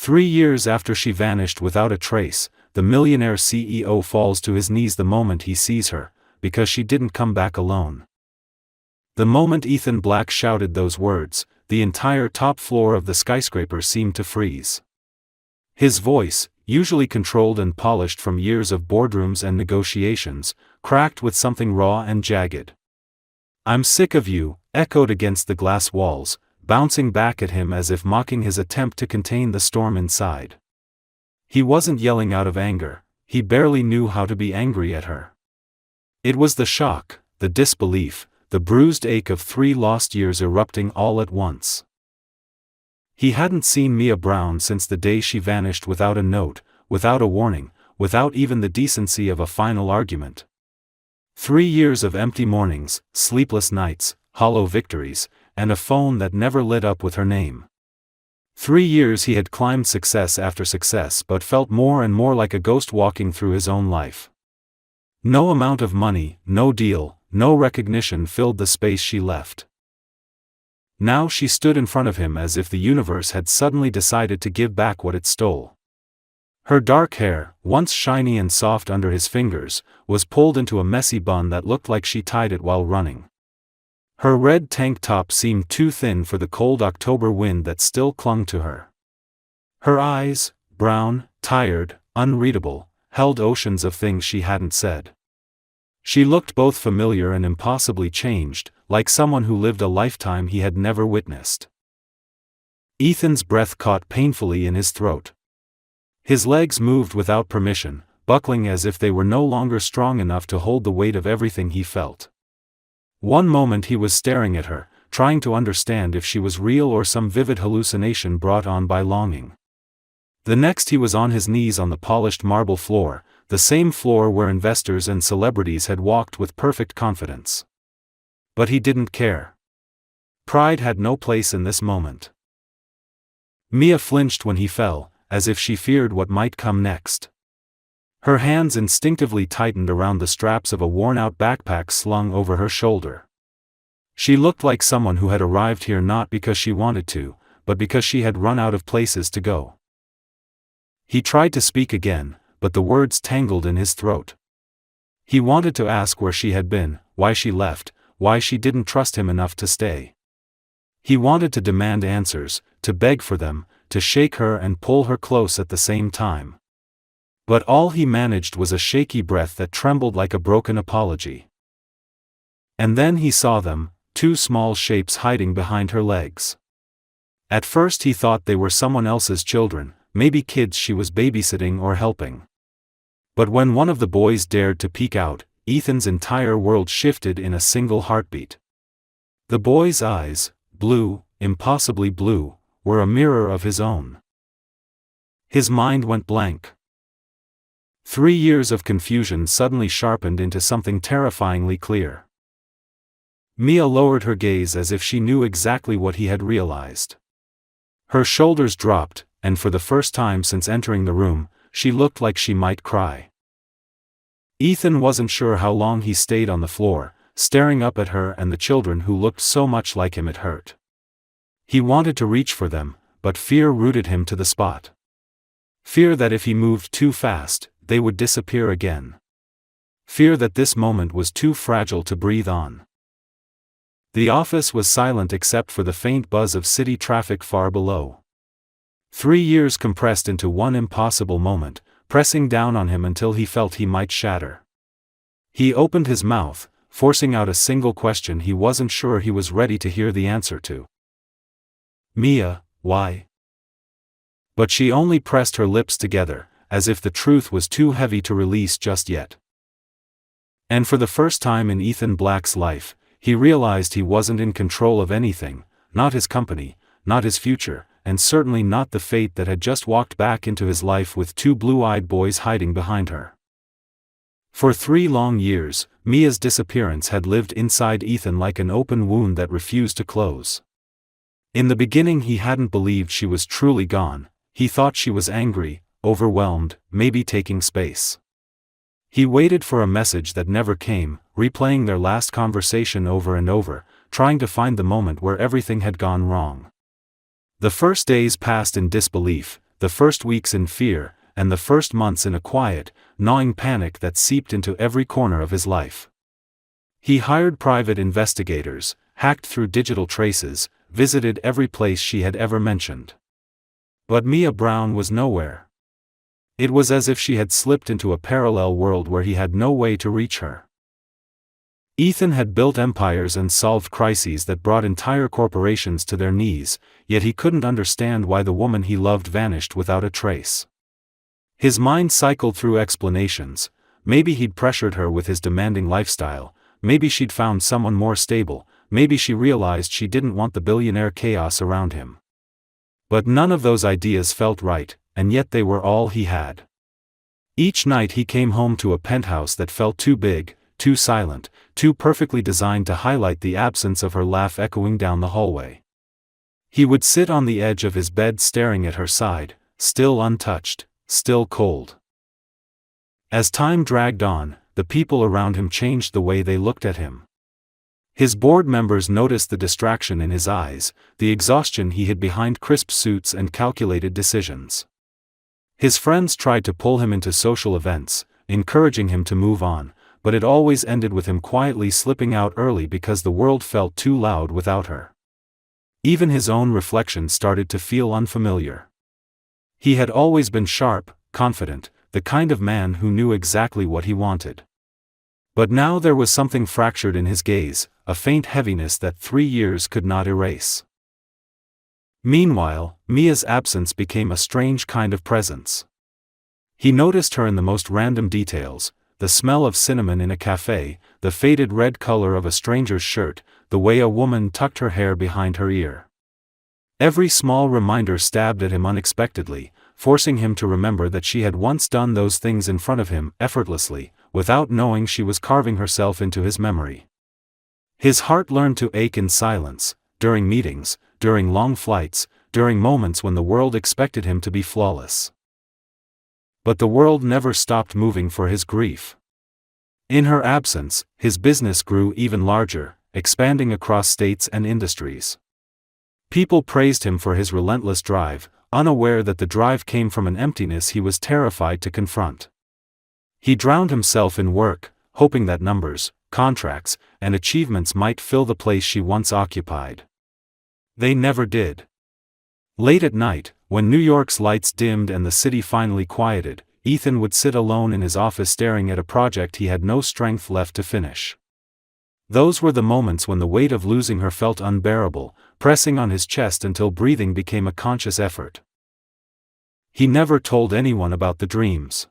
3 years after she vanished without a trace, the millionaire CEO falls to his knees the moment he sees her, because she didn't come back alone. The moment Ethan Black shouted those words, the entire top floor of the skyscraper seemed to freeze. His voice, usually controlled and polished from years of boardrooms and negotiations, cracked with something raw and jagged. "I'm sick of you," echoed against the glass walls, bouncing back at him as if mocking his attempt to contain the storm inside. He wasn't yelling out of anger, he barely knew how to be angry at her. It was the shock, the disbelief, the bruised ache of 3 lost years erupting all at once. He hadn't seen Mia Brown since the day she vanished without a note, without a warning, without even the decency of a final argument. 3 years of empty mornings, sleepless nights, hollow victories, and a phone that never lit up with her name. 3 years he had climbed success after success but felt more and more like a ghost walking through his own life. No amount of money, no deal, no recognition filled the space she left. Now she stood in front of him as if the universe had suddenly decided to give back what it stole. Her dark hair, once shiny and soft under his fingers, was pulled into a messy bun that looked like she tied it while running. Her red tank top seemed too thin for the cold October wind that still clung to her. Her eyes, brown, tired, unreadable, held oceans of things she hadn't said. She looked both familiar and impossibly changed, like someone who lived a lifetime he had never witnessed. Ethan's breath caught painfully in his throat. His legs moved without permission, buckling as if they were no longer strong enough to hold the weight of everything he felt. One moment he was staring at her, trying to understand if she was real or some vivid hallucination brought on by longing. The next he was on his knees on the polished marble floor, the same floor where investors and celebrities had walked with perfect confidence. But he didn't care. Pride had no place in this moment. Mia flinched when he fell, as if she feared what might come next. Her hands instinctively tightened around the straps of a worn-out backpack slung over her shoulder. She looked like someone who had arrived here not because she wanted to, but because she had run out of places to go. He tried to speak again, but the words tangled in his throat. He wanted to ask where she had been, why she left, why she didn't trust him enough to stay. He wanted to demand answers, to beg for them, to shake her and pull her close at the same time. But all he managed was a shaky breath that trembled like a broken apology. And then he saw them, 2 small shapes hiding behind her legs. At first he thought they were someone else's children, maybe kids she was babysitting or helping. But when one of the boys dared to peek out, Ethan's entire world shifted in a single heartbeat. The boy's eyes, blue, impossibly blue, were a mirror of his own. His mind went blank. 3 years of confusion suddenly sharpened into something terrifyingly clear. Mia lowered her gaze as if she knew exactly what he had realized. Her shoulders dropped, and for the first time since entering the room, she looked like she might cry. Ethan wasn't sure how long he stayed on the floor, staring up at her and the children who looked so much like him it hurt. He wanted to reach for them, but fear rooted him to the spot. Fear that if he moved too fast, they would disappear again. Fear that this moment was too fragile to breathe on. The office was silent except for the faint buzz of city traffic far below. 3 years compressed into one impossible moment, pressing down on him until he felt he might shatter. He opened his mouth, forcing out a single question he wasn't sure he was ready to hear the answer to. "Mia, why?" But she only pressed her lips together, as if the truth was too heavy to release just yet. And for the first time in Ethan Black's life, he realized he wasn't in control of anything, not his company, not his future, and certainly not the fate that had just walked back into his life with 2 blue-eyed boys hiding behind her. For 3 long years, Mia's disappearance had lived inside Ethan like an open wound that refused to close. In the beginning he hadn't believed she was truly gone, he thought she was angry, overwhelmed, maybe taking space. He waited for a message that never came, replaying their last conversation over and over, trying to find the moment where everything had gone wrong. The first days passed in disbelief, the first weeks in fear, and the first months in a quiet, gnawing panic that seeped into every corner of his life. He hired private investigators, hacked through digital traces, visited every place she had ever mentioned. But Mia Brown was nowhere. It was as if she had slipped into a parallel world where he had no way to reach her. Ethan had built empires and solved crises that brought entire corporations to their knees, yet he couldn't understand why the woman he loved vanished without a trace. His mind cycled through explanations. Maybe he'd pressured her with his demanding lifestyle, maybe she'd found someone more stable, maybe she realized she didn't want the billionaire chaos around him. But none of those ideas felt right, and yet they were all he had. Each night he came home to a penthouse that felt too big, too silent, too perfectly designed to highlight the absence of her laugh echoing down the hallway. He would sit on the edge of his bed staring at her side, still untouched, still cold. As time dragged on, the people around him changed the way they looked at him. His board members noticed the distraction in his eyes, the exhaustion he hid behind crisp suits and calculated decisions. His friends tried to pull him into social events, encouraging him to move on, but it always ended with him quietly slipping out early because the world felt too loud without her. Even his own reflection started to feel unfamiliar. He had always been sharp, confident, the kind of man who knew exactly what he wanted. But now there was something fractured in his gaze, a faint heaviness that 3 years could not erase. Meanwhile, Mia's absence became a strange kind of presence. He noticed her in the most random details: the smell of cinnamon in a cafe, the faded red color of a stranger's shirt, the way a woman tucked her hair behind her ear. Every small reminder stabbed at him unexpectedly, forcing him to remember that she had once done those things in front of him, effortlessly, without knowing she was carving herself into his memory. His heart learned to ache in silence, during meetings, during long flights, during moments when the world expected him to be flawless. But the world never stopped moving for his grief. In her absence, his business grew even larger, expanding across states and industries. People praised him for his relentless drive, unaware that the drive came from an emptiness he was terrified to confront. He drowned himself in work, hoping that numbers, contracts, and achievements might fill the place she once occupied. They never did. Late at night, when New York's lights dimmed and the city finally quieted, Ethan would sit alone in his office staring at a project he had no strength left to finish. Those were the moments when the weight of losing her felt unbearable, pressing on his chest until breathing became a conscious effort. He never told anyone about the dreams.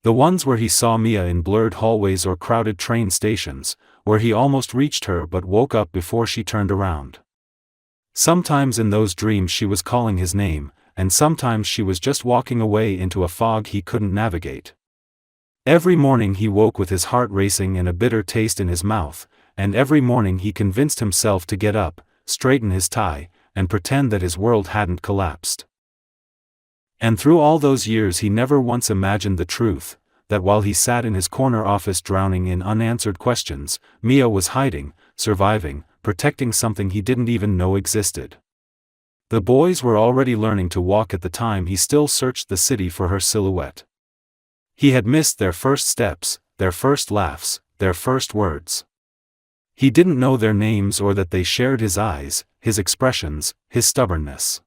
The ones where he saw Mia in blurred hallways or crowded train stations, where he almost reached her but woke up before she turned around. Sometimes in those dreams she was calling his name, and sometimes she was just walking away into a fog he couldn't navigate. Every morning he woke with his heart racing and a bitter taste in his mouth, and every morning he convinced himself to get up, straighten his tie, and pretend that his world hadn't collapsed. And through all those years he never once imagined the truth, that while he sat in his corner office drowning in unanswered questions, Mia was hiding, surviving, protecting something he didn't even know existed. The boys were already learning to walk at the time he still searched the city for her silhouette. He had missed their first steps, their first laughs, their first words. He didn't know their names or that they shared his eyes, his expressions, his stubbornness.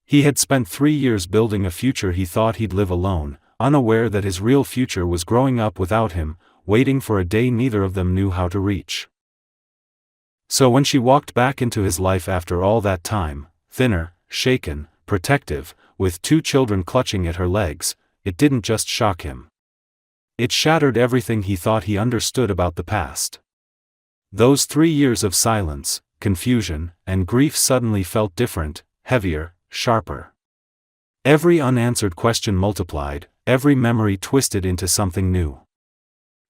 He had spent 3 years building a future he thought he'd live alone, unaware that his real future was growing up without him, waiting for a day neither of them knew how to reach. So when she walked back into his life after all that time, thinner, shaken, protective, with 2 children clutching at her legs, it didn't just shock him. It shattered everything he thought he understood about the past. Those 3 years of silence, confusion, and grief suddenly felt different, heavier, sharper. Every unanswered question multiplied, every memory twisted into something new.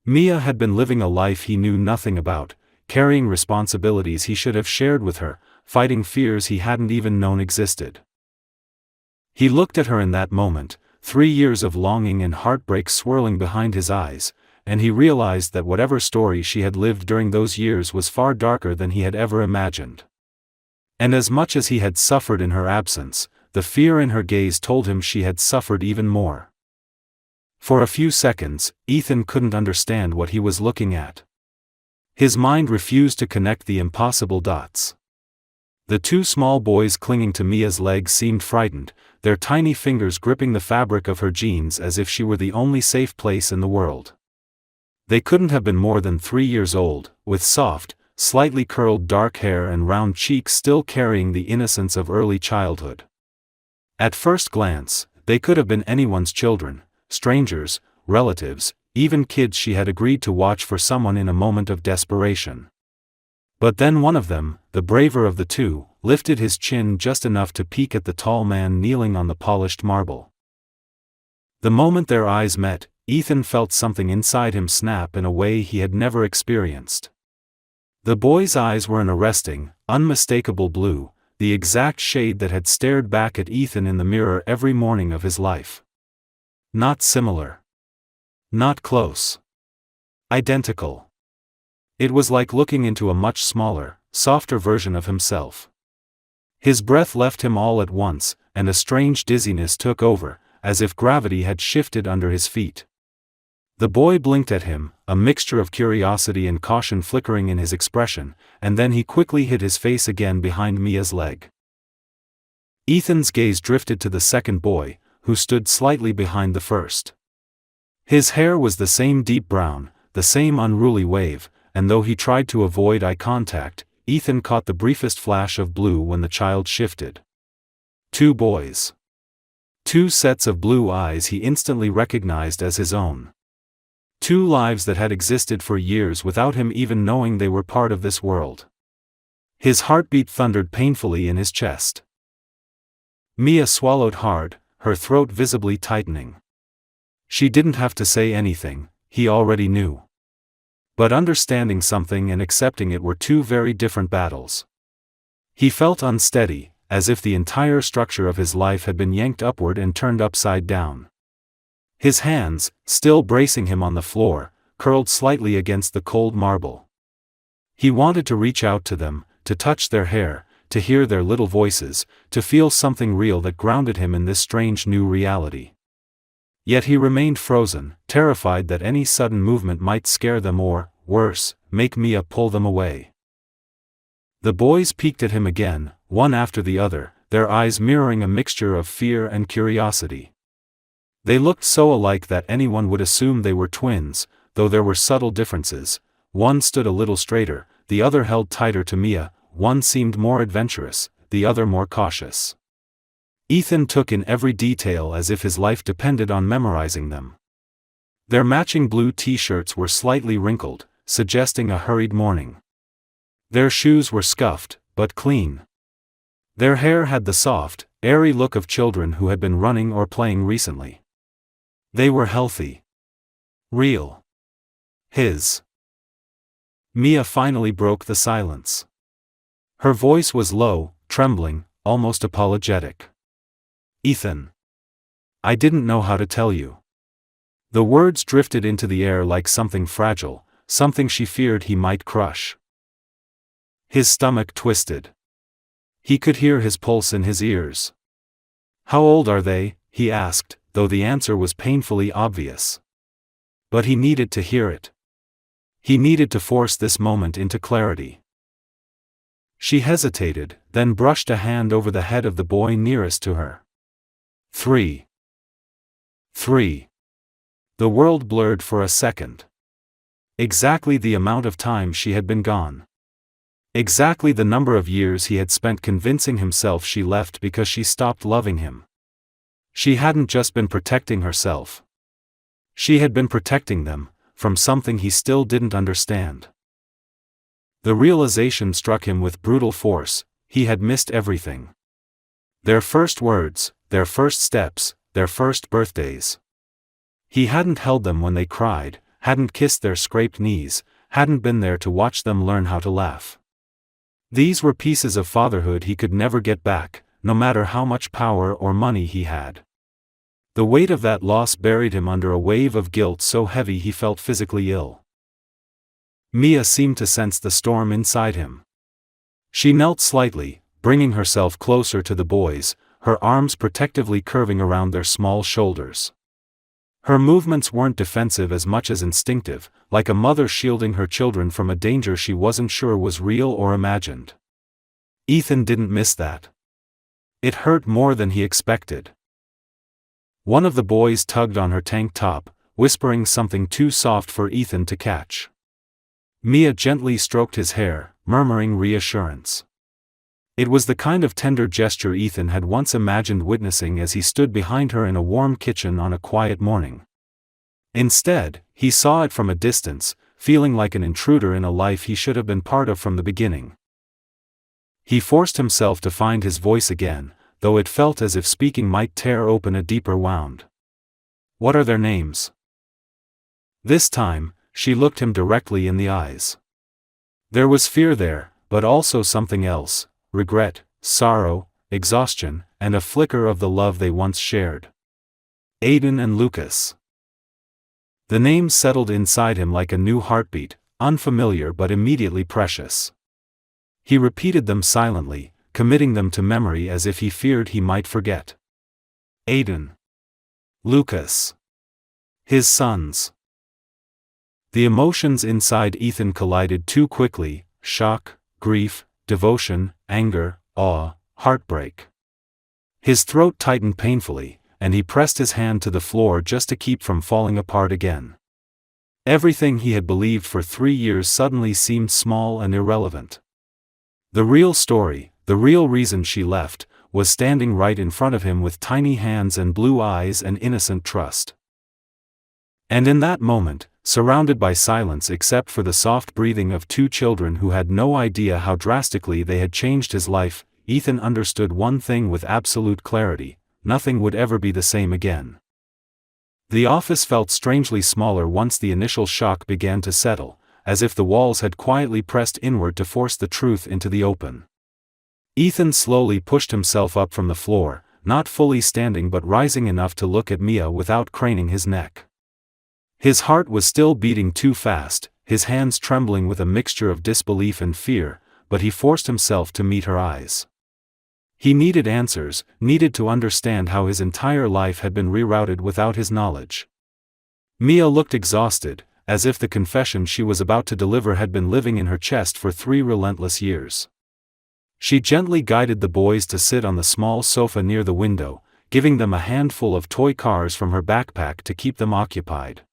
Mia had been living a life he knew nothing about, carrying responsibilities he should have shared with her, fighting fears he hadn't even known existed. He looked at her in that moment, 3 years of longing and heartbreak swirling behind his eyes, and he realized that whatever story she had lived during those years was far darker than he had ever imagined. And as much as he had suffered in her absence, the fear in her gaze told him she had suffered even more. For a few seconds, Ethan couldn't understand what he was looking at. His mind refused to connect the impossible dots. The two small boys clinging to Mia's legs seemed frightened, their tiny fingers gripping the fabric of her jeans as if she were the only safe place in the world. They couldn't have been more than 3 years old, with soft, slightly curled dark hair and round cheeks still carrying the innocence of early childhood. At first glance, they could have been anyone's children, strangers, relatives, even kids she had agreed to watch for someone in a moment of desperation. But then one of them, the braver of the two, lifted his chin just enough to peek at the tall man kneeling on the polished marble. The moment their eyes met, Ethan felt something inside him snap in a way he had never experienced. The boy's eyes were an arresting, unmistakable blue, the exact shade that had stared back at Ethan in the mirror every morning of his life. Not similar. Not close. Identical. It was like looking into a much smaller, softer version of himself. His breath left him all at once, and a strange dizziness took over, as if gravity had shifted under his feet. The boy blinked at him, a mixture of curiosity and caution flickering in his expression, and then he quickly hid his face again behind Mia's leg. Ethan's gaze drifted to the second boy, who stood slightly behind the first. His hair was the same deep brown, the same unruly wave, and though he tried to avoid eye contact, Ethan caught the briefest flash of blue when the child shifted. 2 boys. 2 sets of blue eyes he instantly recognized as his own. 2 lives that had existed for years without him even knowing they were part of this world. His heartbeat thundered painfully in his chest. Mia swallowed hard, her throat visibly tightening. She didn't have to say anything, he already knew. But understanding something and accepting it were 2 very different battles. He felt unsteady, as if the entire structure of his life had been yanked upward and turned upside down. His hands, still bracing him on the floor, curled slightly against the cold marble. He wanted to reach out to them, to touch their hair, to hear their little voices, to feel something real that grounded him in this strange new reality. Yet he remained frozen, terrified that any sudden movement might scare them or, worse, make Mia pull them away. The boys peeked at him again, one after the other, their eyes mirroring a mixture of fear and curiosity. They looked so alike that anyone would assume they were twins, though there were subtle differences. One stood a little straighter, the other held tighter to Mia, one seemed more adventurous, the other more cautious. Ethan took in every detail as if his life depended on memorizing them. Their matching blue t-shirts were slightly wrinkled, suggesting a hurried morning. Their shoes were scuffed, but clean. Their hair had the soft, airy look of children who had been running or playing recently. They were healthy. Real. His. Mia finally broke the silence. Her voice was low, trembling, almost apologetic. Ethan. I didn't know how to tell you. The words drifted into the air like something fragile, something she feared he might crush. His stomach twisted. He could hear his pulse in his ears. How old are they? He asked, though the answer was painfully obvious. But he needed to hear it. He needed to force this moment into clarity. She hesitated, then brushed a hand over the head of the boy nearest to her. 3. The world blurred for a second. Exactly the amount of time she had been gone. Exactly the number of years he had spent convincing himself she left because she stopped loving him. She hadn't just been protecting herself. She had been protecting them, from something he still didn't understand. The realization struck him with brutal force, he had missed everything. Their first words, their first steps, their first birthdays. He hadn't held them when they cried, hadn't kissed their scraped knees, hadn't been there to watch them learn how to laugh. These were pieces of fatherhood he could never get back, no matter how much power or money he had. The weight of that loss buried him under a wave of guilt so heavy he felt physically ill. Mia seemed to sense the storm inside him. She knelt slightly, bringing herself closer to the boys, her arms protectively curving around their small shoulders. Her movements weren't defensive as much as instinctive, like a mother shielding her children from a danger she wasn't sure was real or imagined. Ethan didn't miss that. It hurt more than he expected. One of the boys tugged on her tank top, whispering something too soft for Ethan to catch. Mia gently stroked his hair, murmuring reassurance. It was the kind of tender gesture Ethan had once imagined witnessing as he stood behind her in a warm kitchen on a quiet morning. Instead, he saw it from a distance, feeling like an intruder in a life he should have been part of from the beginning. He forced himself to find his voice again, though it felt as if speaking might tear open a deeper wound. "What are their names?" This time, she looked him directly in the eyes. There was fear there, but also something else: regret, sorrow, exhaustion, and a flicker of the love they once shared. Aiden and Lucas. The names settled inside him like a new heartbeat, unfamiliar but immediately precious. He repeated them silently, committing them to memory as if he feared he might forget. Aiden. Lucas. His sons. The emotions inside Ethan collided too quickly: shock, grief, devotion, anger, awe, heartbreak. His throat tightened painfully, and he pressed his hand to the floor just to keep from falling apart again. Everything he had believed for 3 years suddenly seemed small and irrelevant. The real story, the real reason she left, was standing right in front of him with tiny hands and blue eyes and innocent trust. And in that moment, surrounded by silence except for the soft breathing of 2 children who had no idea how drastically they had changed his life, Ethan understood one thing with absolute clarity: nothing would ever be the same again. The office felt strangely smaller once the initial shock began to settle, as if the walls had quietly pressed inward to force the truth into the open. Ethan slowly pushed himself up from the floor, not fully standing but rising enough to look at Mia without craning his neck. His heart was still beating too fast, his hands trembling with a mixture of disbelief and fear, but he forced himself to meet her eyes. He needed answers, needed to understand how his entire life had been rerouted without his knowledge. Mia looked exhausted, as if the confession she was about to deliver had been living in her chest for 3 relentless years. She gently guided the boys to sit on the small sofa near the window, giving them a handful of toy cars from her backpack to keep them occupied.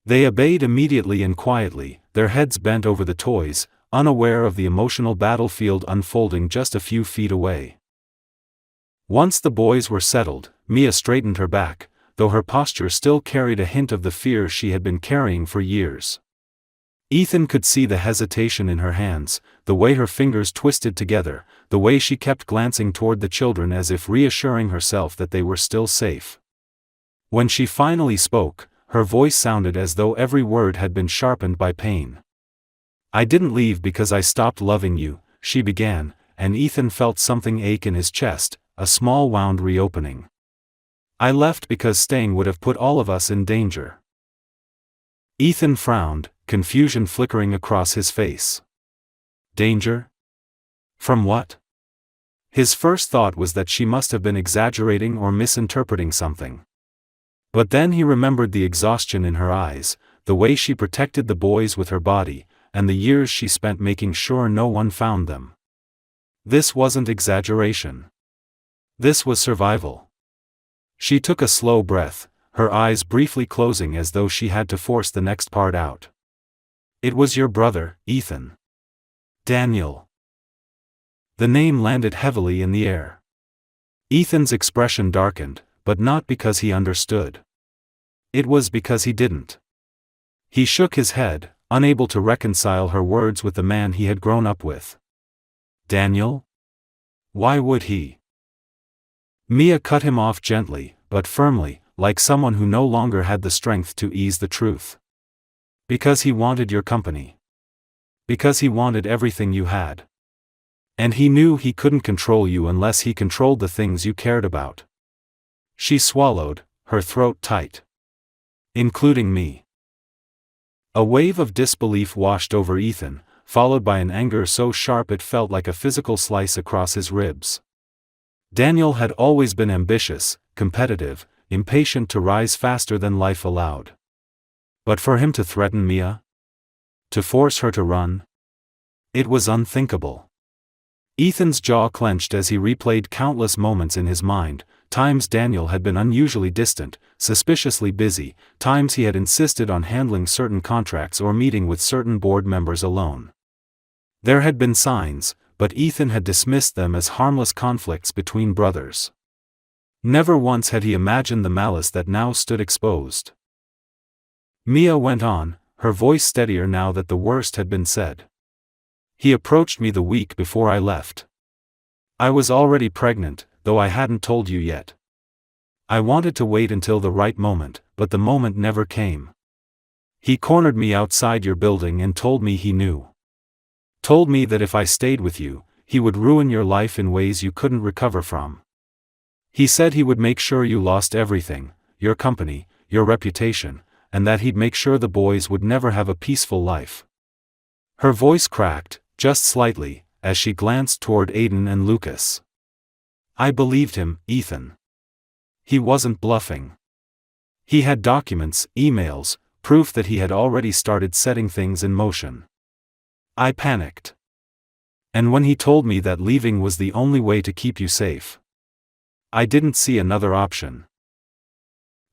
They obeyed immediately and quietly, their heads bent over the toys, unaware of the emotional battlefield unfolding just a few feet away. Once the boys were settled, Mia straightened her back, though her posture still carried a hint of the fear she had been carrying for years. Ethan could see the hesitation in her hands, the way her fingers twisted together, the way she kept glancing toward the children as if reassuring herself that they were still safe. When she finally spoke, her voice sounded as though every word had been sharpened by pain. "I didn't leave because I stopped loving you," she began, and Ethan felt something ache in his chest, a small wound reopening. "I left because staying would have put all of us in danger." Ethan frowned, confusion flickering across his face. Danger? From what? His first thought was that she must have been exaggerating or misinterpreting something. But then he remembered the exhaustion in her eyes, the way she protected the boys with her body, and the years she spent making sure no one found them. This wasn't exaggeration. This was survival. She took a slow breath, her eyes briefly closing as though she had to force the next part out. "It was your brother, Ethan." "Daniel." The name landed heavily in the air. Ethan's expression darkened, but not because he understood. It was because he didn't. He shook his head, unable to reconcile her words with the man he had grown up with. Daniel? Why would he? Mia cut him off gently, but firmly, like someone who no longer had the strength to ease the truth. Because he wanted your company. Because he wanted everything you had. And he knew he couldn't control you unless he controlled the things you cared about. She swallowed, her throat tight. Including me. A wave of disbelief washed over Ethan, followed by an anger so sharp it felt like a physical slice across his ribs. Daniel had always been ambitious, competitive, impatient to rise faster than life allowed. But for him to threaten Mia? To force her to run? It was unthinkable. Ethan's jaw clenched as he replayed countless moments in his mind, times Daniel had been unusually distant, suspiciously busy, times he had insisted on handling certain contracts or meeting with certain board members alone. There had been signs, but Ethan had dismissed them as harmless conflicts between brothers. Never once had he imagined the malice that now stood exposed. Mia went on, her voice steadier now that the worst had been said. He approached me the week before I left. I was already pregnant, though I hadn't told you yet. I wanted to wait until the right moment, but the moment never came. He cornered me outside your building and told me he knew. Told me that if I stayed with you, he would ruin your life in ways you couldn't recover from. He said he would make sure you lost everything, your company, your reputation, and that he'd make sure the boys would never have a peaceful life. Her voice cracked, just slightly, as she glanced toward Aiden and Lucas. I believed him, Ethan. He wasn't bluffing. He had documents, emails, proof that he had already started setting things in motion. I panicked. And when he told me that leaving was the only way to keep you safe, I didn't see another option.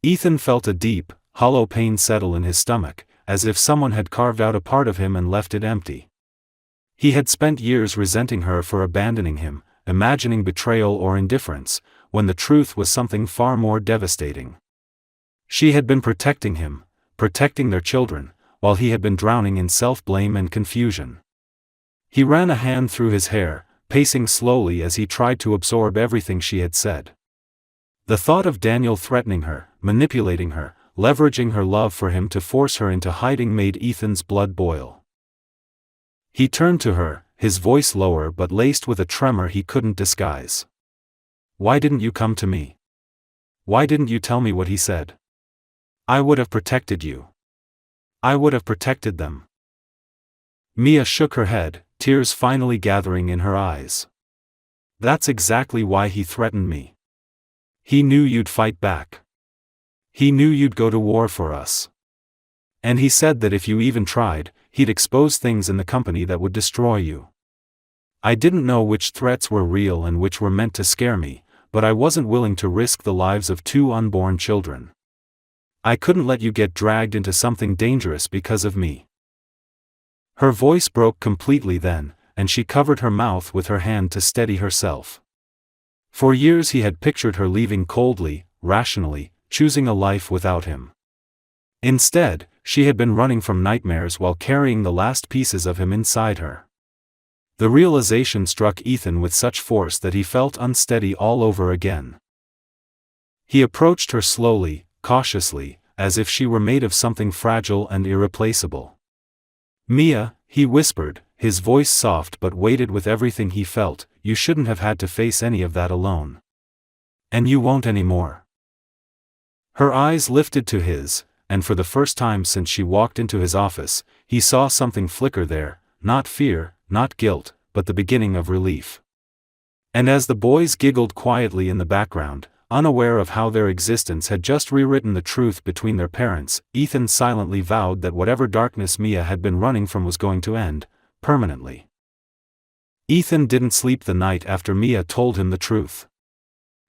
Ethan felt a deep, hollow pain settle in his stomach, as if someone had carved out a part of him and left it empty. He had spent years resenting her for abandoning him, imagining betrayal or indifference, when the truth was something far more devastating. She had been protecting him, protecting their children, while he had been drowning in self-blame and confusion. He ran a hand through his hair, pacing slowly as he tried to absorb everything she had said. The thought of Daniel threatening her, manipulating her, leveraging her love for him to force her into hiding made Ethan's blood boil. He turned to her, his voice lower but laced with a tremor he couldn't disguise. Why didn't you come to me? Why didn't you tell me what he said? I would have protected you. I would have protected them. Mia shook her head, tears finally gathering in her eyes. That's exactly why he threatened me. He knew you'd fight back. He knew you'd go to war for us. And he said that if you even tried, he'd expose things in the company that would destroy you. I didn't know which threats were real and which were meant to scare me, but I wasn't willing to risk the lives of 2 unborn children. I couldn't let you get dragged into something dangerous because of me. Her voice broke completely then, and she covered her mouth with her hand to steady herself. For years he had pictured her leaving coldly, rationally, choosing a life without him. Instead, she had been running from nightmares while carrying the last pieces of him inside her. The realization struck Ethan with such force that he felt unsteady all over again. He approached her slowly, cautiously, as if she were made of something fragile and irreplaceable. Mia, he whispered, his voice soft but weighted with everything he felt, you shouldn't have had to face any of that alone. And you won't anymore. Her eyes lifted to his, and for the first time since she walked into his office, he saw something flicker there, not fear, not guilt, but the beginning of relief. And as the boys giggled quietly in the background, unaware of how their existence had just rewritten the truth between their parents, Ethan silently vowed that whatever darkness Mia had been running from was going to end, permanently. Ethan didn't sleep the night after Mia told him the truth.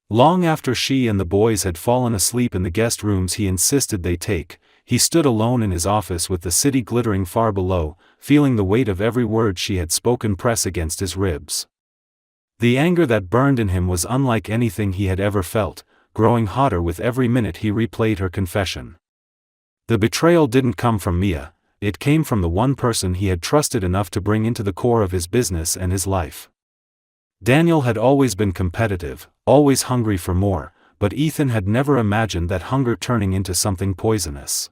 Long after she and the boys had fallen asleep in the guest rooms he insisted they take, he stood alone in his office with the city glittering far below, feeling the weight of every word she had spoken press against his ribs. The anger that burned in him was unlike anything he had ever felt, growing hotter with every minute he replayed her confession. The betrayal didn't come from Mia, it came from the one person he had trusted enough to bring into the core of his business and his life. Daniel had always been competitive, always hungry for more, but Ethan had never imagined that hunger turning into something poisonous.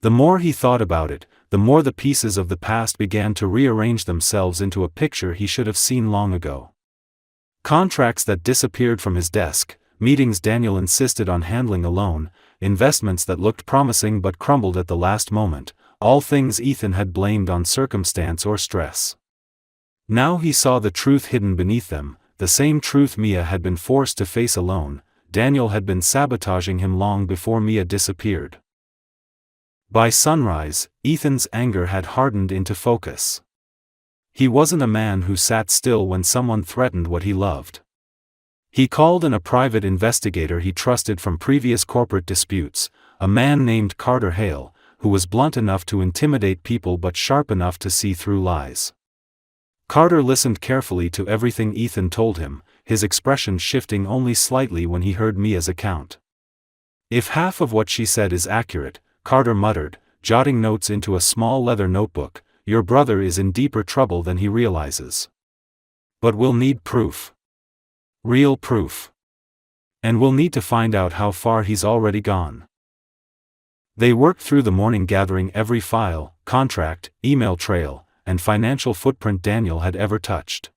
The more he thought about it, the more the pieces of the past began to rearrange themselves into a picture he should have seen long ago. Contracts that disappeared from his desk, meetings Daniel insisted on handling alone, investments that looked promising but crumbled at the last moment, all things Ethan had blamed on circumstance or stress. Now he saw the truth hidden beneath them, the same truth Mia had been forced to face alone. Daniel had been sabotaging him long before Mia disappeared. By sunrise, Ethan's anger had hardened into focus. He wasn't a man who sat still when someone threatened what he loved. He called in a private investigator he trusted from previous corporate disputes, a man named Carter Hale, who was blunt enough to intimidate people but sharp enough to see through lies. Carter listened carefully to everything Ethan told him, his expression shifting only slightly when he heard Mia's account. "If half of what she said is accurate," Carter muttered, jotting notes into a small leather notebook, "your brother is in deeper trouble than he realizes. But we'll need proof. Real proof. And we'll need to find out how far he's already gone." They worked through the morning gathering every file, contract, email trail, and financial footprint Daniel had ever touched.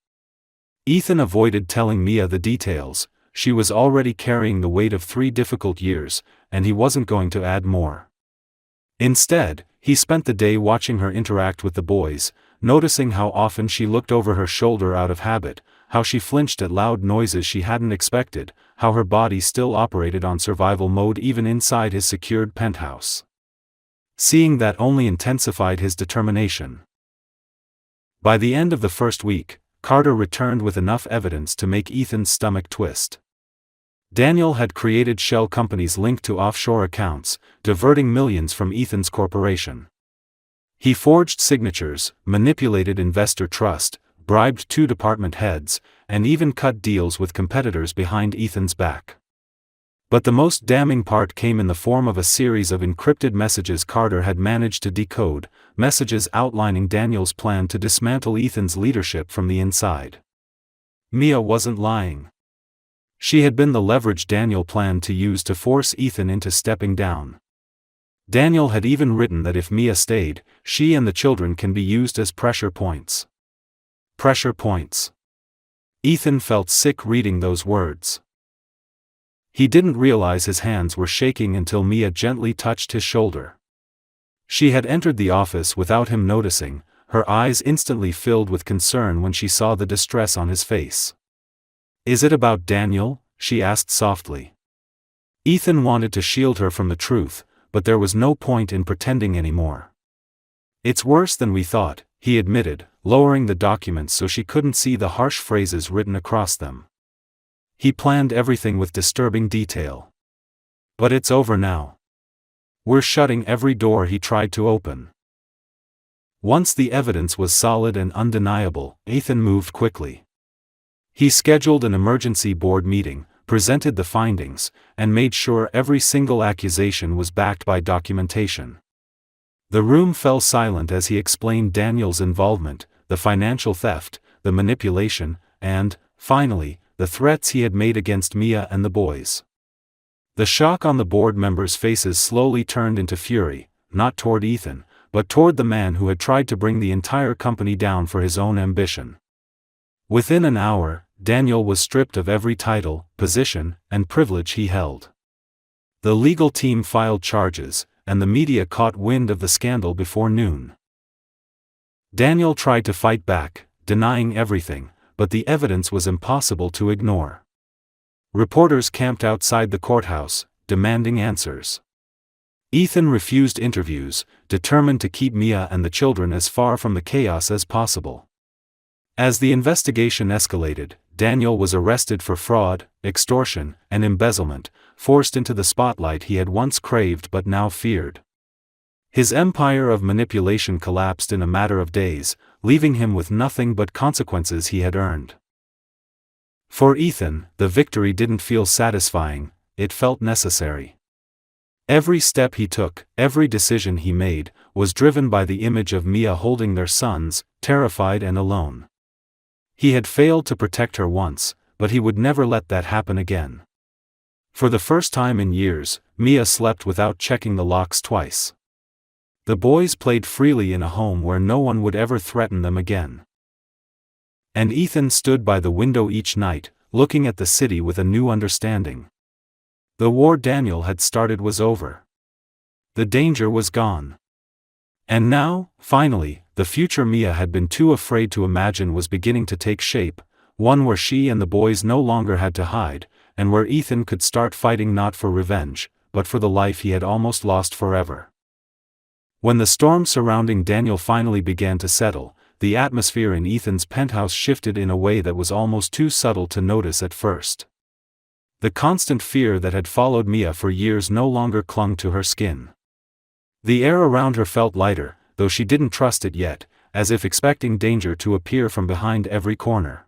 Ethan avoided telling Mia the details. She was already carrying the weight of 3 difficult years, and he wasn't going to add more. Instead, he spent the day watching her interact with the boys, noticing how often she looked over her shoulder out of habit, how she flinched at loud noises she hadn't expected, how her body still operated on survival mode even inside his secured penthouse. Seeing that only intensified his determination. By the end of the first week, Carter returned with enough evidence to make Ethan's stomach twist. Daniel had created shell companies linked to offshore accounts, diverting millions from Ethan's corporation. He forged signatures, manipulated investor trust, bribed 2 department heads, and even cut deals with competitors behind Ethan's back. But the most damning part came in the form of a series of encrypted messages Carter had managed to decode, messages outlining Daniel's plan to dismantle Ethan's leadership from the inside. Mia wasn't lying. She had been the leverage Daniel planned to use to force Ethan into stepping down. Daniel had even written that if Mia stayed, she and the children can be used as pressure points. Pressure points. Ethan felt sick reading those words. He didn't realize his hands were shaking until Mia gently touched his shoulder. She had entered the office without him noticing, her eyes instantly filled with concern when she saw the distress on his face. "Is it about Daniel?" she asked softly. Ethan wanted to shield her from the truth, but there was no point in pretending anymore. "It's worse than we thought," he admitted, lowering the documents so she couldn't see the harsh phrases written across them. "He planned everything with disturbing detail. But it's over now. We're shutting every door he tried to open." Once the evidence was solid and undeniable, Ethan moved quickly. He scheduled an emergency board meeting, presented the findings, and made sure every single accusation was backed by documentation. The room fell silent as he explained Daniel's involvement, the financial theft, the manipulation, and, finally, the threats he had made against Mia and the boys. The shock on the board members' faces slowly turned into fury, not toward Ethan, but toward the man who had tried to bring the entire company down for his own ambition. Within an hour, Daniel was stripped of every title, position, and privilege he held. The legal team filed charges, and the media caught wind of the scandal before noon. Daniel tried to fight back, denying everything, but the evidence was impossible to ignore. Reporters camped outside the courthouse, demanding answers. Ethan refused interviews, determined to keep Mia and the children as far from the chaos as possible. As the investigation escalated, Daniel was arrested for fraud, extortion, and embezzlement, forced into the spotlight he had once craved but now feared. His empire of manipulation collapsed in a matter of days, leaving him with nothing but consequences he had earned. For Ethan, the victory didn't feel satisfying, it felt necessary. Every step he took, every decision he made, was driven by the image of Mia holding their sons, terrified and alone. He had failed to protect her once, but he would never let that happen again. For the first time in years, Mia slept without checking the locks twice. The boys played freely in a home where no one would ever threaten them again. And Ethan stood by the window each night, looking at the city with a new understanding. The war Daniel had started was over. The danger was gone. And now, finally, the future Mia had been too afraid to imagine was beginning to take shape, one where she and the boys no longer had to hide, and where Ethan could start fighting not for revenge, but for the life he had almost lost forever. When the storm surrounding Daniel finally began to settle, the atmosphere in Ethan's penthouse shifted in a way that was almost too subtle to notice at first. The constant fear that had followed Mia for years no longer clung to her skin. The air around her felt lighter, though she didn't trust it yet, as if expecting danger to appear from behind every corner.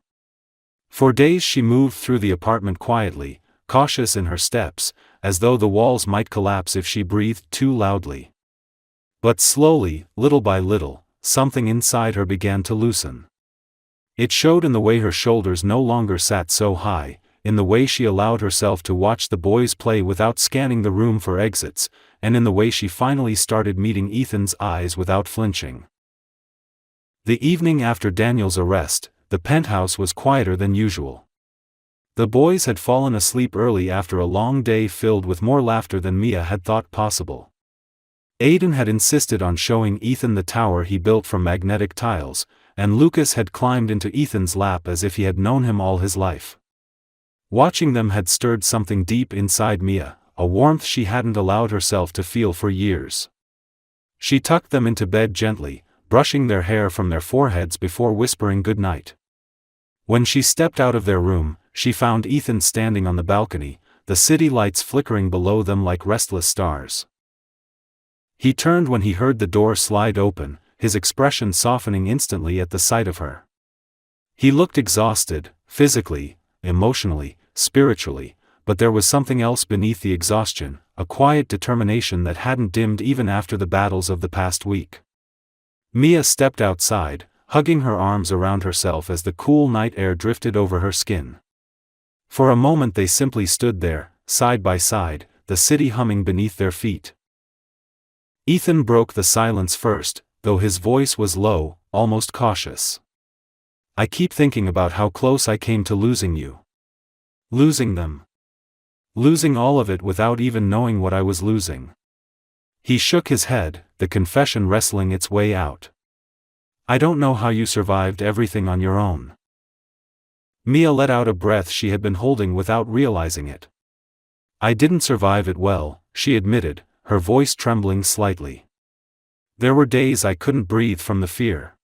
For days she moved through the apartment quietly, cautious in her steps, as though the walls might collapse if she breathed too loudly. But slowly, little by little, something inside her began to loosen. It showed in the way her shoulders no longer sat so high, in the way she allowed herself to watch the boys play without scanning the room for exits, and in the way she finally started meeting Ethan's eyes without flinching. The evening after Daniel's arrest, the penthouse was quieter than usual. The boys had fallen asleep early after a long day filled with more laughter than Mia had thought possible. Aiden had insisted on showing Ethan the tower he built from magnetic tiles, and Lucas had climbed into Ethan's lap as if he had known him all his life. Watching them had stirred something deep inside Mia, a warmth she hadn't allowed herself to feel for years. She tucked them into bed gently, brushing their hair from their foreheads before whispering good night. When she stepped out of their room, she found Ethan standing on the balcony, the city lights flickering below them like restless stars. He turned when he heard the door slide open, his expression softening instantly at the sight of her. He looked exhausted, physically, emotionally, spiritually, but there was something else beneath the exhaustion, a quiet determination that hadn't dimmed even after the battles of the past week. Mia stepped outside, hugging her arms around herself as the cool night air drifted over her skin. For a moment they simply stood there, side by side, the city humming beneath their feet. Ethan broke the silence first, though his voice was low, almost cautious. "I keep thinking about how close I came to losing you. Losing them. Losing all of it without even knowing what I was losing." He shook his head, the confession wrestling its way out. "I don't know how you survived everything on your own." Mia let out a breath she had been holding without realizing it. "I didn't survive it well," she admitted, her voice trembling slightly. "There were days I couldn't breathe from the fear.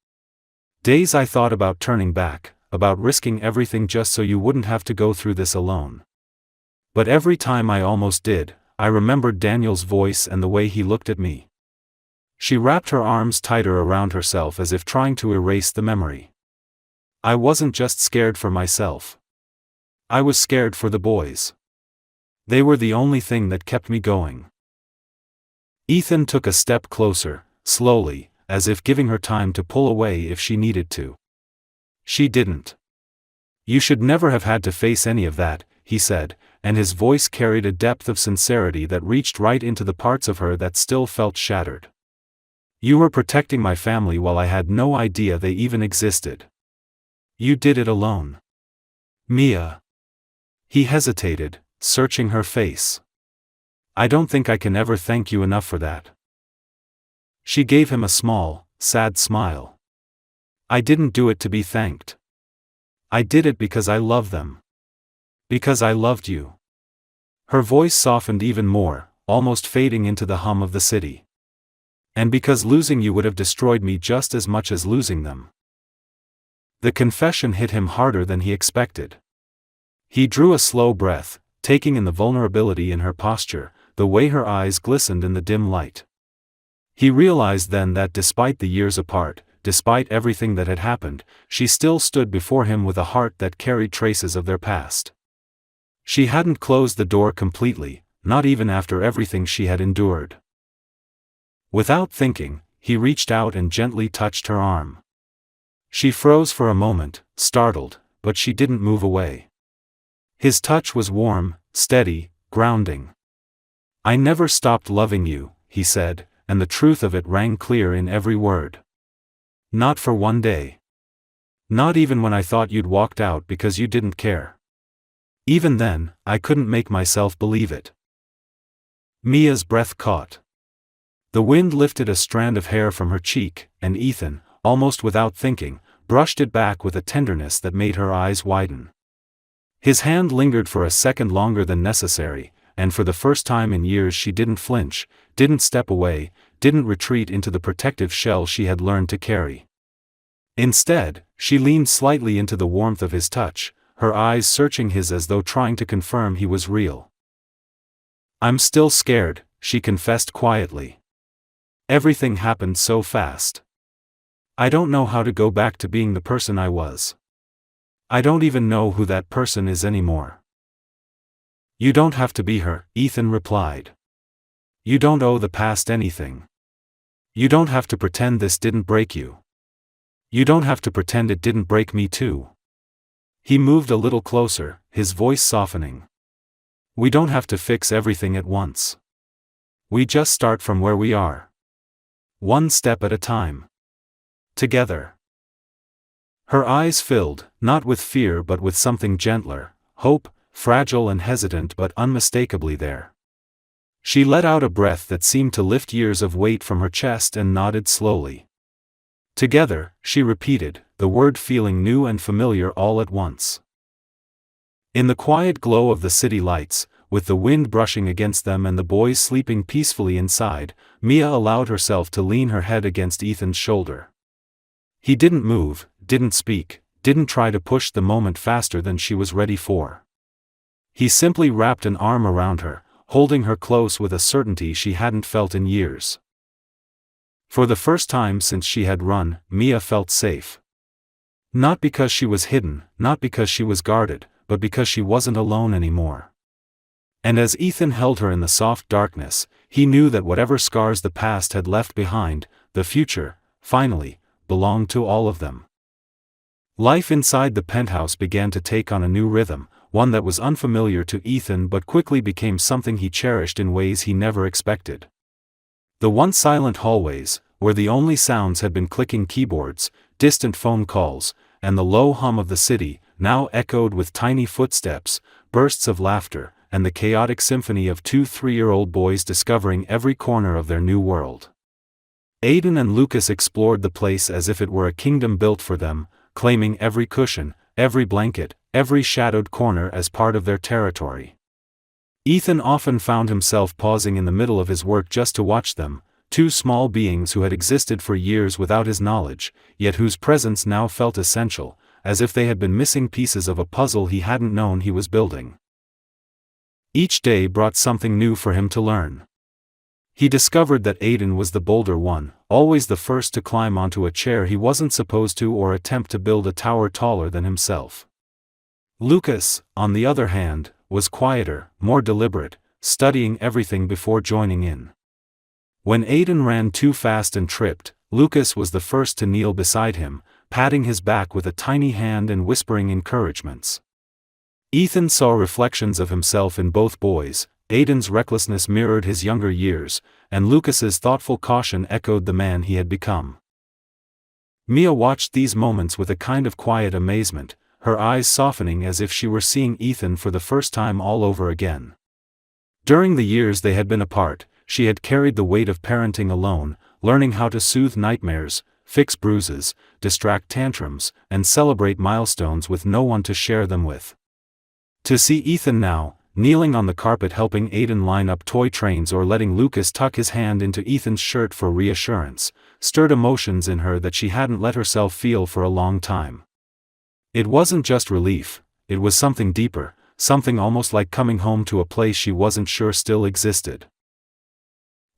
Days I thought about turning back, about risking everything just so you wouldn't have to go through this alone. But every time I almost did, I remembered Daniel's voice and the way he looked at me." She wrapped her arms tighter around herself as if trying to erase the memory. "I wasn't just scared for myself. I was scared for the boys. They were the only thing that kept me going." Ethan took a step closer, slowly, as if giving her time to pull away if she needed to. "She didn't. You should never have had to face any of that," he said, and his voice carried a depth of sincerity that reached right into the parts of her that still felt shattered. "You were protecting my family while I had no idea they even existed. You did it alone. Mia." He hesitated, searching her face. "I don't think I can ever thank you enough for that." She gave him a small, sad smile. "I didn't do it to be thanked. I did it because I love them. Because I loved you." Her voice softened even more, almost fading into the hum of the city. "And because losing you would have destroyed me just as much as losing them." The confession hit him harder than he expected. He drew a slow breath, taking in the vulnerability in her posture, the way her eyes glistened in the dim light. He realized then that despite the years apart, despite everything that had happened, she still stood before him with a heart that carried traces of their past. She hadn't closed the door completely, not even after everything she had endured. Without thinking, he reached out and gently touched her arm. She froze for a moment, startled, but she didn't move away. His touch was warm, steady, grounding. "I never stopped loving you," he said, and the truth of it rang clear in every word. "Not for one day. Not even when I thought you'd walked out because you didn't care. Even then, I couldn't make myself believe it." Mia's breath caught. The wind lifted a strand of hair from her cheek, and Ethan, almost without thinking, brushed it back with a tenderness that made her eyes widen. His hand lingered for a second longer than necessary, and for the first time in years she didn't flinch, didn't step away, didn't retreat into the protective shell she had learned to carry. Instead, she leaned slightly into the warmth of his touch, her eyes searching his as though trying to confirm he was real. "I'm still scared," she confessed quietly. "Everything happened so fast. I don't know how to go back to being the person I was. I don't even know who that person is anymore." "You don't have to be her," Ethan replied. "You don't owe the past anything. You don't have to pretend this didn't break you. You don't have to pretend it didn't break me too." He moved a little closer, his voice softening. "We don't have to fix everything at once. We just start from where we are. One step at a time. Together." Her eyes filled, not with fear but with something gentler, hope, fragile and hesitant but unmistakably there. She let out a breath that seemed to lift years of weight from her chest and nodded slowly. "Together," she repeated, the word feeling new and familiar all at once. In the quiet glow of the city lights, with the wind brushing against them and the boys sleeping peacefully inside, Mia allowed herself to lean her head against Ethan's shoulder. He didn't move, didn't speak, didn't try to push the moment faster than she was ready for. He simply wrapped an arm around her, holding her close with a certainty she hadn't felt in years. For the first time since she had run, Mia felt safe. Not because she was hidden, not because she was guarded, but because she wasn't alone anymore. And as Ethan held her in the soft darkness, he knew that whatever scars the past had left behind, the future, finally, belonged to all of them. Life inside the penthouse began to take on a new rhythm, one that was unfamiliar to Ethan but quickly became something he cherished in ways he never expected. The once silent hallways, where the only sounds had been clicking keyboards, distant phone calls, and the low hum of the city, now echoed with tiny footsteps, bursts of laughter, and the chaotic symphony of 2 3-year-old boys discovering every corner of their new world. Aiden and Lucas explored the place as if it were a kingdom built for them, claiming every cushion, every blanket, every shadowed corner as part of their territory. Ethan often found himself pausing in the middle of his work just to watch them, two small beings who had existed for years without his knowledge, yet whose presence now felt essential, as if they had been missing pieces of a puzzle he hadn't known he was building. Each day brought something new for him to learn. He discovered that Aiden was the bolder one, always the first to climb onto a chair he wasn't supposed to or attempt to build a tower taller than himself. Lucas, on the other hand, was quieter, more deliberate, studying everything before joining in. When Aiden ran too fast and tripped, Lucas was the first to kneel beside him, patting his back with a tiny hand and whispering encouragements. Ethan saw reflections of himself in both boys. Aiden's recklessness mirrored his younger years, and Lucas's thoughtful caution echoed the man he had become. Mia watched these moments with a kind of quiet amazement, her eyes softening as if she were seeing Ethan for the first time all over again. During the years they had been apart, she had carried the weight of parenting alone, learning how to soothe nightmares, fix bruises, distract tantrums, and celebrate milestones with no one to share them with. To see Ethan now, kneeling on the carpet helping Aiden line up toy trains or letting Lucas tuck his hand into Ethan's shirt for reassurance, stirred emotions in her that she hadn't let herself feel for a long time. It wasn't just relief, it was something deeper, something almost like coming home to a place she wasn't sure still existed.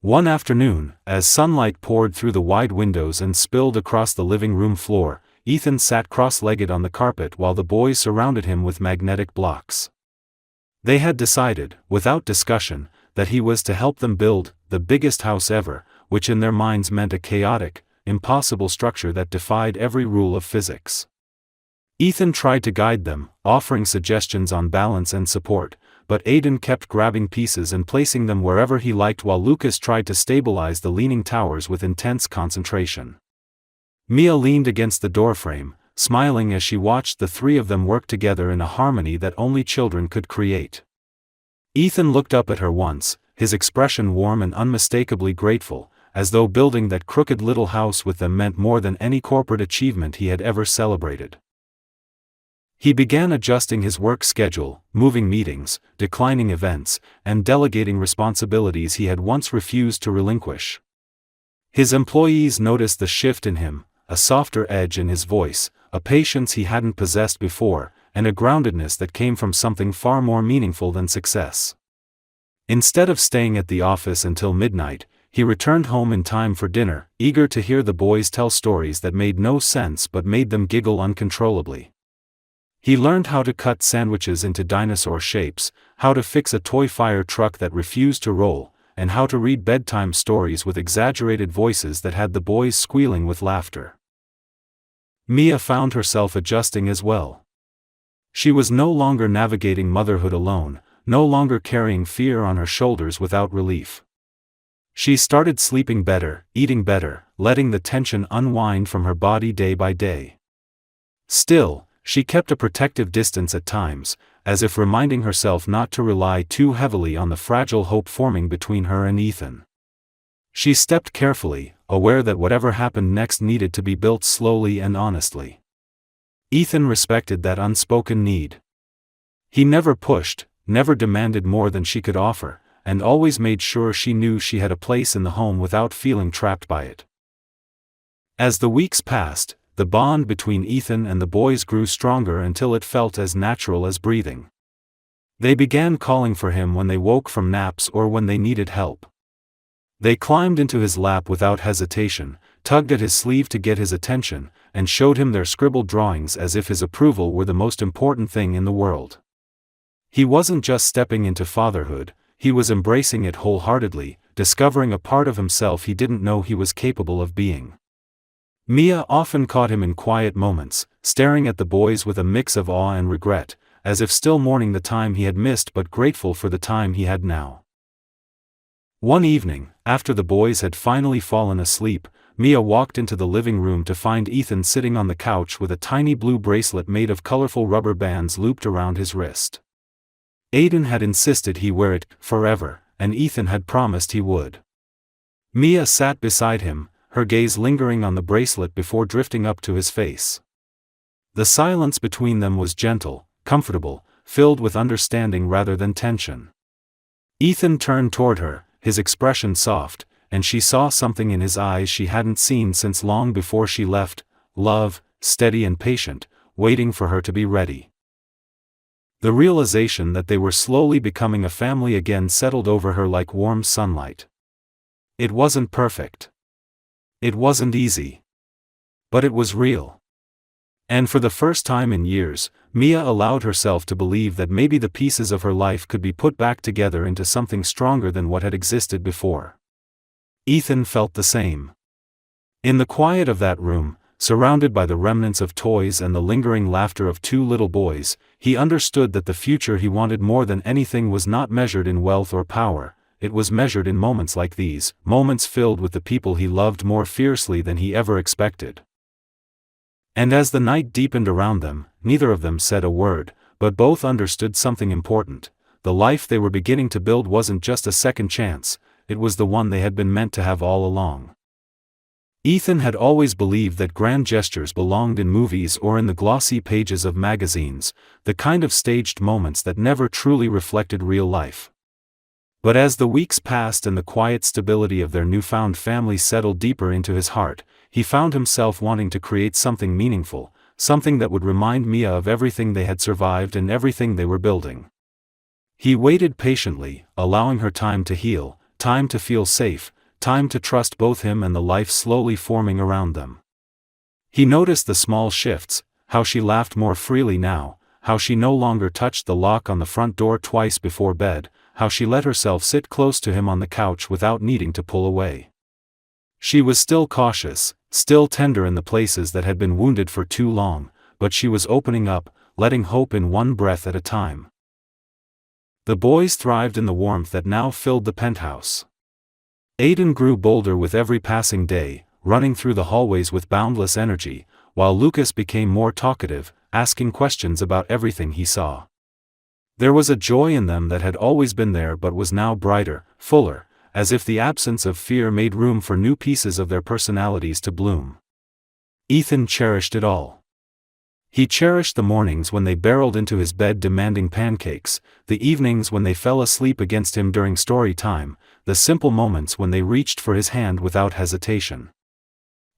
One afternoon, as sunlight poured through the wide windows and spilled across the living room floor, Ethan sat cross-legged on the carpet while the boys surrounded him with magnetic blocks. They had decided, without discussion, that he was to help them build the biggest house ever, which in their minds meant a chaotic, impossible structure that defied every rule of physics. Ethan tried to guide them, offering suggestions on balance and support, but Aiden kept grabbing pieces and placing them wherever he liked while Lucas tried to stabilize the leaning towers with intense concentration. Mia leaned against the doorframe, smiling as she watched the three of them work together in a harmony that only children could create. Ethan looked up at her once, his expression warm and unmistakably grateful, as though building that crooked little house with them meant more than any corporate achievement he had ever celebrated. He began adjusting his work schedule, moving meetings, declining events, and delegating responsibilities he had once refused to relinquish. His employees noticed the shift in him, a softer edge in his voice, a patience he hadn't possessed before, and a groundedness that came from something far more meaningful than success. Instead of staying at the office until midnight, he returned home in time for dinner, eager to hear the boys tell stories that made no sense but made them giggle uncontrollably. He learned how to cut sandwiches into dinosaur shapes, how to fix a toy fire truck that refused to roll, and how to read bedtime stories with exaggerated voices that had the boys squealing with laughter. Mia found herself adjusting as well. She was no longer navigating motherhood alone, no longer carrying fear on her shoulders without relief. She started sleeping better, eating better, letting the tension unwind from her body day by day. Still, she kept a protective distance at times, as if reminding herself not to rely too heavily on the fragile hope forming between her and Ethan. She stepped carefully, aware that whatever happened next needed to be built slowly and honestly. Ethan respected that unspoken need. He never pushed, never demanded more than she could offer, and always made sure she knew she had a place in the home without feeling trapped by it. As the weeks passed, the bond between Ethan and the boys grew stronger until it felt as natural as breathing. They began calling for him when they woke from naps or when they needed help. They climbed into his lap without hesitation, tugged at his sleeve to get his attention, and showed him their scribbled drawings as if his approval were the most important thing in the world. He wasn't just stepping into fatherhood, he was embracing it wholeheartedly, discovering a part of himself he didn't know he was capable of being. Mia often caught him in quiet moments, staring at the boys with a mix of awe and regret, as if still mourning the time he had missed but grateful for the time he had now. One evening, after the boys had finally fallen asleep, Mia walked into the living room to find Ethan sitting on the couch with a tiny blue bracelet made of colorful rubber bands looped around his wrist. Aiden had insisted he wear it forever, and Ethan had promised he would. Mia sat beside him, her gaze lingering on the bracelet before drifting up to his face. The silence between them was gentle, comfortable, filled with understanding rather than tension. Ethan turned toward her, his expression soft, and she saw something in his eyes she hadn't seen since long before she left, love, steady and patient, waiting for her to be ready. The realization that they were slowly becoming a family again settled over her like warm sunlight. It wasn't perfect. It wasn't easy. But it was real. And for the first time in years, Mia allowed herself to believe that maybe the pieces of her life could be put back together into something stronger than what had existed before. Ethan felt the same. In the quiet of that room, surrounded by the remnants of toys and the lingering laughter of two little boys, he understood that the future he wanted more than anything was not measured in wealth or power. It was measured in moments like these, moments filled with the people he loved more fiercely than he ever expected. And as the night deepened around them, neither of them said a word, but both understood something important. The life they were beginning to build wasn't just a second chance, it was the one they had been meant to have all along. Ethan had always believed that grand gestures belonged in movies or in the glossy pages of magazines, the kind of staged moments that never truly reflected real life. But as the weeks passed and the quiet stability of their newfound family settled deeper into his heart, he found himself wanting to create something meaningful, something that would remind Mia of everything they had survived and everything they were building. He waited patiently, allowing her time to heal, time to feel safe, time to trust both him and the life slowly forming around them. He noticed the small shifts, how she laughed more freely now, how she no longer touched the lock on the front door twice before bed, how she let herself sit close to him on the couch without needing to pull away. She was still cautious, still tender in the places that had been wounded for too long, but she was opening up, letting hope in one breath at a time. The boys thrived in the warmth that now filled the penthouse. Aiden grew bolder with every passing day, running through the hallways with boundless energy, while Lucas became more talkative, asking questions about everything he saw. There was a joy in them that had always been there but was now brighter, fuller, as if the absence of fear made room for new pieces of their personalities to bloom. Ethan cherished it all. He cherished the mornings when they barreled into his bed demanding pancakes, the evenings when they fell asleep against him during story time, the simple moments when they reached for his hand without hesitation.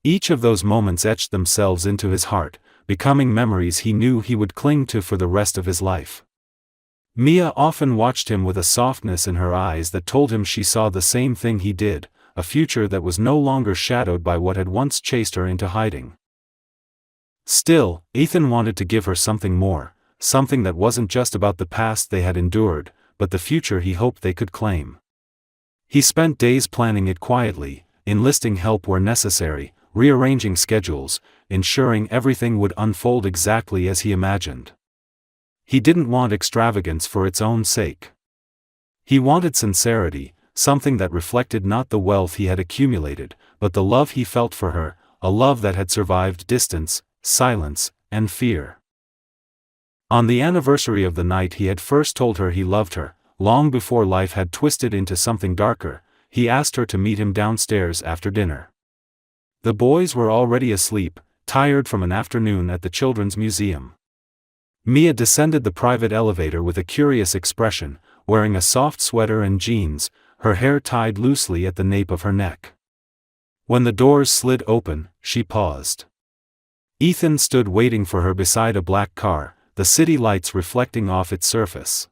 Each of those moments etched themselves into his heart, becoming memories he knew he would cling to for the rest of his life. Mia often watched him with a softness in her eyes that told him she saw the same thing he did, a future that was no longer shadowed by what had once chased her into hiding. Still, Ethan wanted to give her something more, something that wasn't just about the past they had endured, but the future he hoped they could claim. He spent days planning it quietly, enlisting help where necessary, rearranging schedules, ensuring everything would unfold exactly as he imagined. He didn't want extravagance for its own sake. He wanted sincerity, something that reflected not the wealth he had accumulated, but the love he felt for her, a love that had survived distance, silence, and fear. On the anniversary of the night he had first told her he loved her, long before life had twisted into something darker, he asked her to meet him downstairs after dinner. The boys were already asleep, tired from an afternoon at the Children's Museum. Mia descended the private elevator with a curious expression, wearing a soft sweater and jeans, her hair tied loosely at the nape of her neck. When the doors slid open, she paused. Ethan stood waiting for her beside a black car, the city lights reflecting off its surface.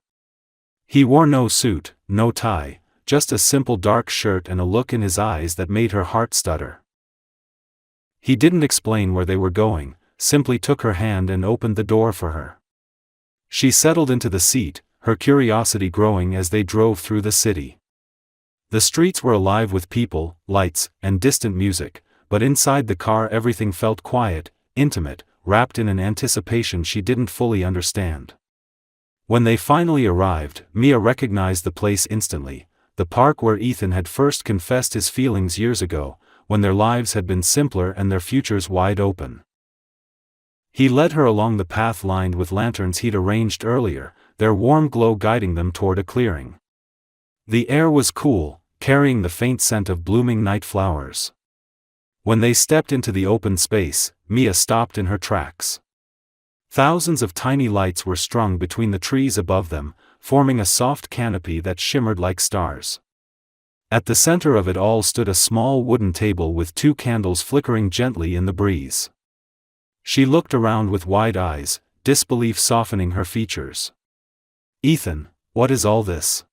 He wore no suit, no tie, just a simple dark shirt and a look in his eyes that made her heart stutter. He didn't explain where they were going, simply took her hand and opened the door for her. She settled into the seat, her curiosity growing as they drove through the city. The streets were alive with people, lights, and distant music, but inside the car everything felt quiet, intimate, wrapped in an anticipation she didn't fully understand. When they finally arrived, Mia recognized the place instantly, the park where Ethan had first confessed his feelings years ago, when their lives had been simpler and their futures wide open. He led her along the path lined with lanterns he'd arranged earlier, their warm glow guiding them toward a clearing. The air was cool, carrying the faint scent of blooming night flowers. When they stepped into the open space, Mia stopped in her tracks. Thousands of tiny lights were strung between the trees above them, forming a soft canopy that shimmered like stars. At the center of it all stood a small wooden table with 2 candles flickering gently in the breeze. She looked around with wide eyes, disbelief softening her features. "Ethan, what is all this?"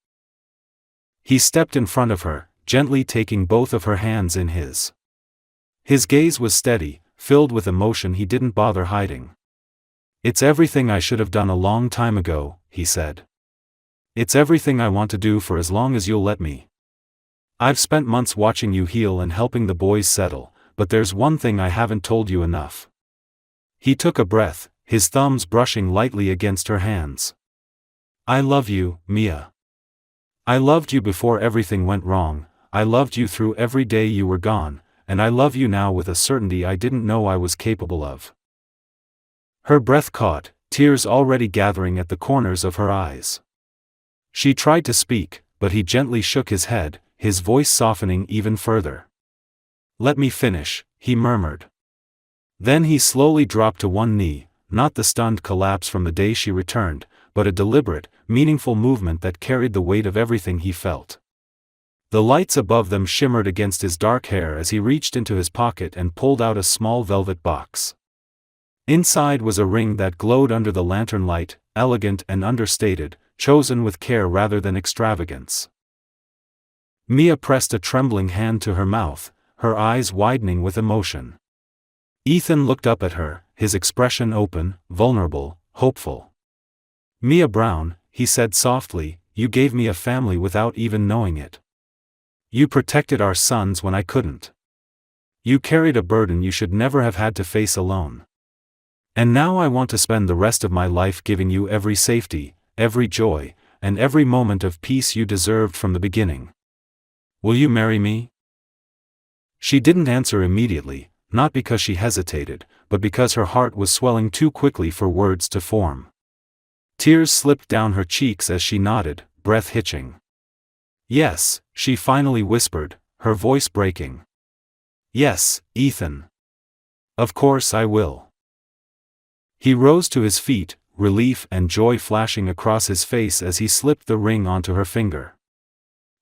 He stepped in front of her, gently taking both of her hands in his. His gaze was steady, filled with emotion he didn't bother hiding. "It's everything I should have done a long time ago," he said. "It's everything I want to do for as long as you'll let me. I've spent months watching you heal and helping the boys settle, but there's one thing I haven't told you enough." He took a breath, his thumbs brushing lightly against her hands. "I love you, Mia. I loved you before everything went wrong, I loved you through every day you were gone, and I love you now with a certainty I didn't know I was capable of." Her breath caught, tears already gathering at the corners of her eyes. She tried to speak, but he gently shook his head, his voice softening even further. "Let me finish," he murmured. Then he slowly dropped to one knee, not the stunned collapse from the day she returned, but a deliberate, meaningful movement that carried the weight of everything he felt. The lights above them shimmered against his dark hair as he reached into his pocket and pulled out a small velvet box. Inside was a ring that glowed under the lantern light, elegant and understated, chosen with care rather than extravagance. Mia pressed a trembling hand to her mouth, her eyes widening with emotion. Ethan looked up at her, his expression open, vulnerable, hopeful. "Mia Brown," he said softly, "you gave me a family without even knowing it. You protected our sons when I couldn't. You carried a burden you should never have had to face alone. And now I want to spend the rest of my life giving you every safety, every joy, and every moment of peace you deserved from the beginning. Will you marry me?" She didn't answer immediately, not because she hesitated, but because her heart was swelling too quickly for words to form. Tears slipped down her cheeks as she nodded, breath hitching. Yes, she finally whispered, her voice breaking. Yes, Ethan. Of course I will. He rose to his feet, relief and joy flashing across his face as he slipped the ring onto her finger.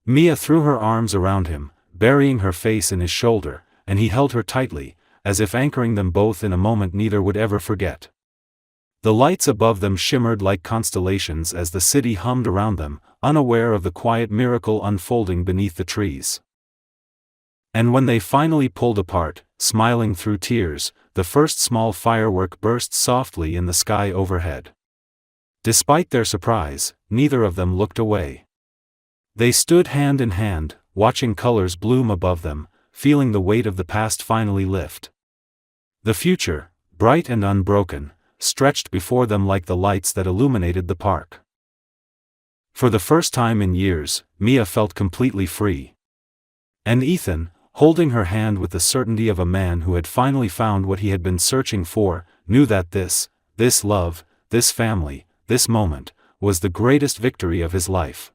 Mia threw her arms around him, burying her face in his shoulder, and he held her tightly, as if anchoring them both in a moment neither would ever forget. The lights above them shimmered like constellations as the city hummed around them, unaware of the quiet miracle unfolding beneath the trees. And when they finally pulled apart, smiling through tears, the first small firework burst softly in the sky overhead. Despite their surprise, neither of them looked away. They stood hand in hand, watching colors bloom above them, feeling the weight of the past finally lift. The future, bright and unbroken, stretched before them like the lights that illuminated the park. For the first time in years, Mia felt completely free. And Ethan, holding her hand with the certainty of a man who had finally found what he had been searching for, knew that this love, this family, this moment, was the greatest victory of his life.